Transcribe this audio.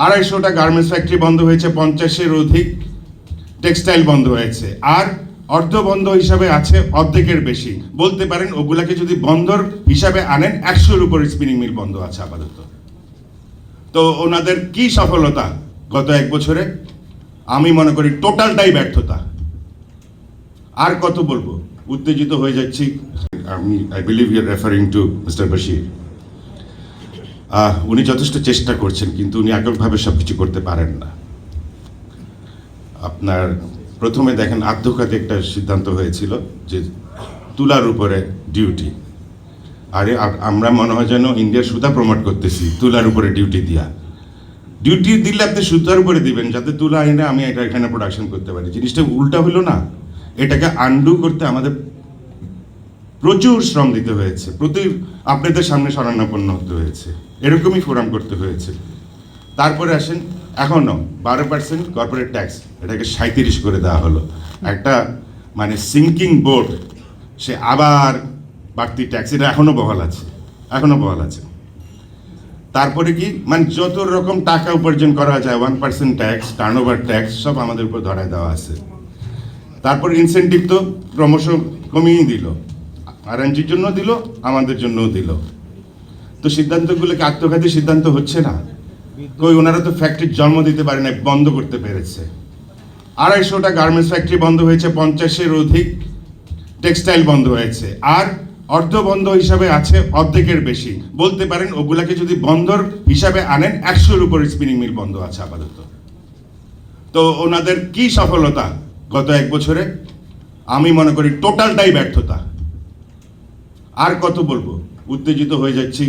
250টা garments factory বন্ধ হয়েছে, 50-এর অধিক টেক্সটাইল বন্ধ হয়েছে, আর অর্ধ বন্ধ হিসাবে আছে অর্ধেকের বেশি। বলতে পারেন ওগুলাকে যদি বন্ধর হিসাবে আনেন 100-এর উপরে স্পিনিং মিল বন্ধ আছে আপাতত। তো ওনাদের কি সফলতা গত 1 বছরে? আমি মনে করি টোটালটাই ব্যর্থতা। আর কত বলবো, উত্তেজিত হয়ে যাচ্ছি আমি। I believe you are referring to mister Bashir. উনি যথেষ্ট চেষ্টা করছেন, কিন্তু উনি এককভাবে সব কিছু করতে পারেন না। আপনার প্রথমে দেখেন আত্মঘাতী একটা সিদ্ধান্ত হয়েছিল যে তুলার উপরে ডিউটি। আরে আমরা মনে হয় যেন ইন্ডিয়ার সুতা প্রমোট করতেছি তুলার উপরে ডিউটি দিয়া। ডিউটি দিলে আপনি সুতার উপরে দিবেন যাতে তুলা এনে আমি এটা এখানে প্রোডাকশন করতে পারি। জিনিসটা উল্টা হইল না। এটাকে আন্ডু করতে আমাদের প্রচুর শ্রম দিতে হয়েছে, আপনাদের সামনে শরণাপন্ন হতে হয়েছে, এরকমই ফোরাম করতে হয়েছে। তারপরে আসেন এখনও 12% কর্পোরেট ট্যাক্স, এটাকে 37 করে দেওয়া হলো। একটা মানে সিঙ্কিং বোর্ড, সে আবার বাড়তি ট্যাক্স, এটা এখনও বহাল আছে। তারপরে কি মানে যত রকম টাকা উপার্জন করা যায় 1% ট্যাক্স, টার্নওভার ট্যাক্স সব আমাদের উপর ধরায় দেওয়া আছে। তারপর ইনসেন্টিভ তো ক্রমশ কমিয়েই দিল, আরএনজির জন্য দিল, আমাদের জন্যও দিল। তো সিদ্ধান্তগুলোকে আত্মঘাতী সিদ্ধান্ত হচ্ছে না? কই ওনারা তো ফ্যাক্টরির জন্ম দিতে পারে না, বন্ধ করতে পেরেছে। 250টা গার্মেন্টস ফ্যাক্টরি বন্ধ হয়েছে, 50-এর অধিক টেক্সটাইল বন্ধ হয়েছে, আর অর্ধ বন্ধ হিসাবে আছে অর্ধেকের বেশি। বলতে পারেন ওগুলাকে যদি বন্ধর হিসাবে আনেন 100-এর উপরে স্পিনিং মিল বন্ধ আছে আপাতত। তো ওনাদের কি সফলতা গত 1 বছরে? আমি মনে করি টোটালটাই ব্যর্থতা। আর কত বলবো, উত্তেজিত হয়ে যাচ্ছি।